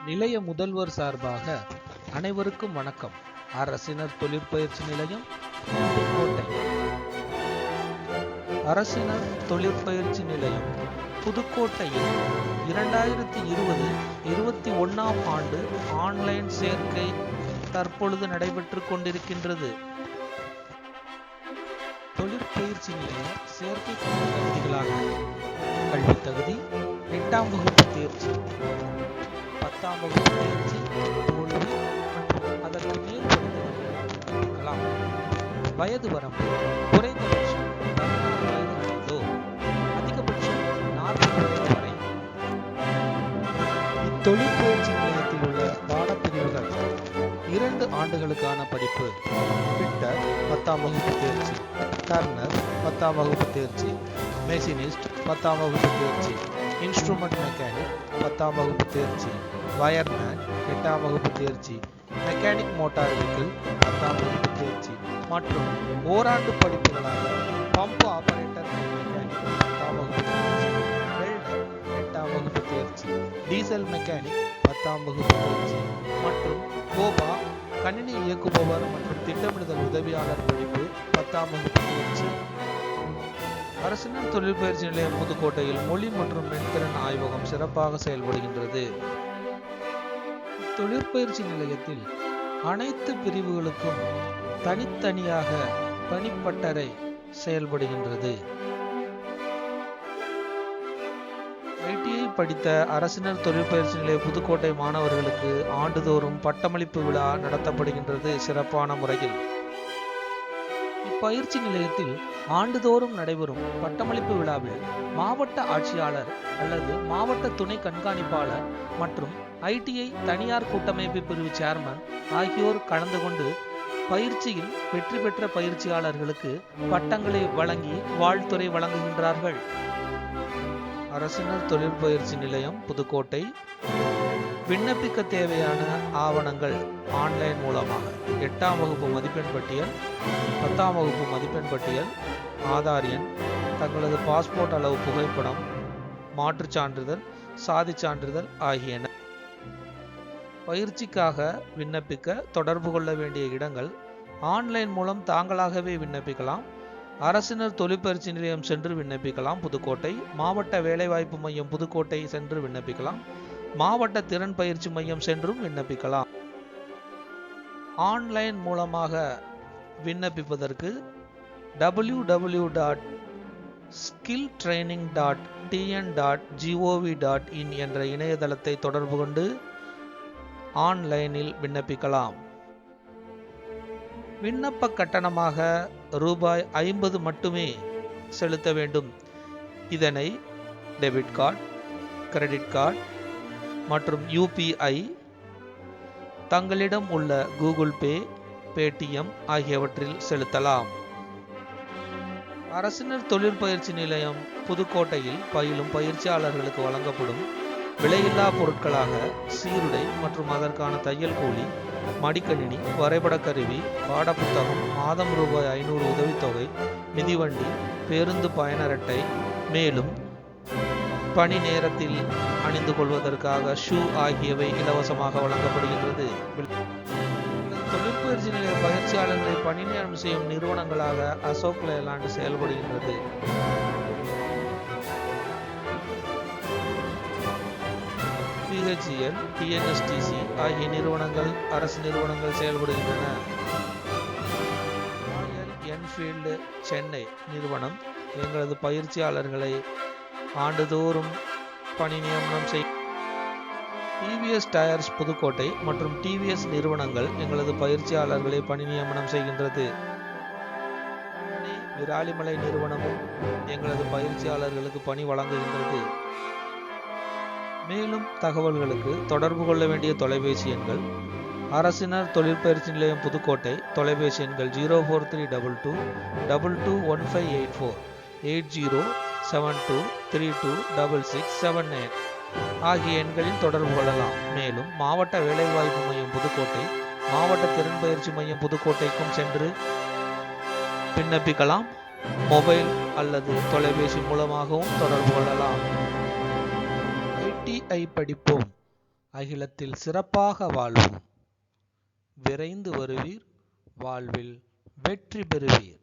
நிலைய முதல்வர் சார்பாக அனைவருக்கும் வணக்கம். அரசினர் தொழிற்பயிற்சி நிலையம் புதுக்கோட்டை. அரசினர் தொழிற்பயிற்சி நிலையம் புதுக்கோட்டையில் 2020-21 ஆண்டு ஆன்லைன் சேர்க்கை தற்பொழுது நடைபெற்றுக் கொண்டிருக்கின்றது. தொழிற்பயிற்சி நிலைய சேர்க்கை தகுதிகளாக கல்வி தகுதி, 8ஆம் வகுப்பு தேர்ச்சி, 10ஆம் வகுப்பு தேர்ச்சி, தோல்வி மற்றும் அதற்கு மேல் படிக்கலாம். வயது வரம்பு குறைந்தபட்சம் 16 வயது அடைந்தோ அதிகபட்சம் 40 வயது வரை. இத்தொழிற்பயிற்சி நிலையத்தில் உள்ள பாடப்பிரிவுகள் 2 ஆண்டுகளுக்கான படிப்பு: ஃபிட்டர் 10ஆம் வகுப்பு தேர்ச்சி, டர்னர் 10ஆம் வகுப்பு தேர்ச்சி, மெஷினிஸ்ட் 10ஆம் வகுப்பு தேர்ச்சி, இன்ஸ்ட்ருமெண்ட் மெக்கானிக் 10ஆம் வகுப்பு தேர்ச்சி, வயர்மேன் 8ஆம் வகுப்பு தேர்ச்சி, மெக்கானிக் மோட்டார் வெஹிக்கிள் 10ஆம் வகுப்பு தேர்ச்சி மற்றும் ஓராண்டு படிப்புகளாக பம்ப் ஆபரேட்டர் மெக்கானிக் 10ஆம் வகுப்பு தேர்ச்சி, வெல்டர் 8ஆம் வகுப்பு தேர்ச்சி, டீசல் மெக்கானிக் 10ஆம் வகுப்பு தேர்ச்சி மற்றும் கோபா கணினி இயக்குபவர் மற்றும் திட்டமிடுதல் உதவியாளர் படிப்பு 10ஆம் வகுப்பு தேர்ச்சி. அரசினர் தொழிற்பயிற்சி நிலையம் புதுக்கோட்டையில் மொழி மற்றும் மென்திறன் ஆய்வகம் சிறப்பாக செயல்படுகின்றது. தொழிற்பயிற்சி நிலையத்தில் அனைத்து பிரிவுகளுக்கும் தனித்தனியாக தனிப்பட்டறை செயல்படுகின்றது. ஐடிஐ படித்த அரசினர் தொழிற்பயிற்சி நிலைய புதுக்கோட்டை மாணவர்களுக்கு ஆண்டுதோறும் பட்டமளிப்பு விழா நடத்தப்படுகின்றது சிறப்பான முறையில். இப்பயிற்சி நிலையத்தில் ஆண்டுதோறும் நடைபெறும் பட்டமளிப்பு விழாவில் மாவட்ட ஆட்சியாளர் அல்லது மாவட்ட துணை கண்காணிப்பாளர் மற்றும் ஐடிஐ தனியார் கூட்டமைப்பு பிரிவு சேர்மன் ஆகியோர் கலந்து கொண்டு பயிற்சியில் வெற்றி பெற்ற பயிற்சியாளர்களுக்கு பட்டங்களை வழங்கி வாழ்த்துரை வழங்குகின்றார்கள். அரசினர் தொழிற்பயிற்சி நிலையம் புதுக்கோட்டை. விண்ணப்பிக்க தேவையான ஆவணங்கள் ஆன்லைன் மூலமாக 8ஆம் வகுப்பு மதிப்பெண் பட்டியல், 10ஆம் வகுப்பு மதிப்பெண் பட்டியல், ஆதார் எண், தங்களது பாஸ்போர்ட் அளவு புகைப்படம், மாற்றுச் சான்றிதழ், சாதி சான்றிதழ் ஆகியன. பயிற்சிக்காக விண்ணப்பிக்க தொடர்பு கொள்ள வேண்டிய இடங்கள்: ஆன்லைன் மூலம் தாங்களாகவே விண்ணப்பிக்கலாம். அரசினர் தொழிற்பயிற்சி நிலையம் சென்று விண்ணப்பிக்கலாம் புதுக்கோட்டை. மாவட்ட வேலைவாய்ப்பு மையம் புதுக்கோட்டை சென்று விண்ணப்பிக்கலாம். மாவட்ட திறன் பயிற்சி மையம் சென்றும் விண்ணப்பிக்கலாம். ஆன்லைன் மூலமாக விண்ணப்பிப்பதற்கு www.skilltraining.tn.gov.in என்ற இணையதளத்தை தொடர்பு கொண்டு ஆன்லைனில் விண்ணப்பிக்கலாம். விண்ணப்ப கட்டணமாக ரூபாய் 50 மட்டுமே செலுத்த வேண்டும். இதனை டெபிட் கார்டு, கிரெடிட் கார்டு மற்றும் யூபிஐ, தங்களிடம் உள்ள கூகுள் பே, பேடிஎம் ஆகியவற்றில் செலுத்தலாம். அரசினர் தொழிற்பயிற்சி நிலையம் புதுக்கோட்டையில் பயிலும் பயிற்சியாளர்களுக்கு வழங்கப்படும் விலையில்லா பொருட்களாக சீருடை மற்றும் அதற்கான தையல் கூலி, மடிக்கணினி, வரைபட கருவி, பாடப்புத்தகம், மாதம் ரூபாய் 500 உதவித்தொகை, மிதிவண்டி, பேருந்து பயணர் அட்டை, மேலும் பணி நேரத்தில் அணிந்து கொள்வதற்காக ஷூ ஆகியவை இலவசமாக வழங்கப்படுகின்றது. தொழிற்பயிற்சி நிலைய பயிற்சியாளர்களை பணி நேரம் செய்யும் நிறுவனங்களாக அசோக் லேலாண்ட் செயல்படுகின்றது. PHCL, TNSTC ஆகிய நிறுவனங்கள் அரசு நிறுவனங்கள் செயல்படுகின்றன. ராயல் என்ஃபீல்டு சென்னை நிறுவனம் எங்களது பயிற்சியாளர்களை ஆண்டுதோறும் பணி நியமனம் செய்யும். டிவிஎஸ் டயர்ஸ் புதுக்கோட்டை மற்றும் டிவிஎஸ் நிறுவனங்கள் எங்களது பயிற்சியாளர்களை பணி நியமனம் செய்கின்றது. விராலிமலை நிறுவனமும் எங்களது பயிற்சியாளர்களுக்கு பணி வழங்குகின்றது. மேலும் தகவல்களுக்கு தொடர்பு கொள்ள வேண்டிய தொலைபேசி எண்கள்: அரசினர் தொழிற்பயிற்சி நிலையம் புதுக்கோட்டை. தொலைபேசி எண்கள் 04322 221584, 8072326679 ஆகிய எண்களில் தொடர்பு கொள்ளலாம். மேலும் மாவட்ட வேலைவாய்ப்பு மையம் புதுக்கோட்டை, மாவட்ட திறன் பயிற்சி மையம் புதுக்கோட்டைக்கும் சென்று விண்ணப்பிக்கலாம். மொபைல் அல்லது தொலைபேசி மூலமாகவும் தொடர்பு கொள்ளலாம். ஐடிஐ படிப்போம். அகிலத்தில் சிறப்பாக வாழ்வோம். விரைந்து வருவீர், வாழ்வில் வெற்றி பெறுவீர்.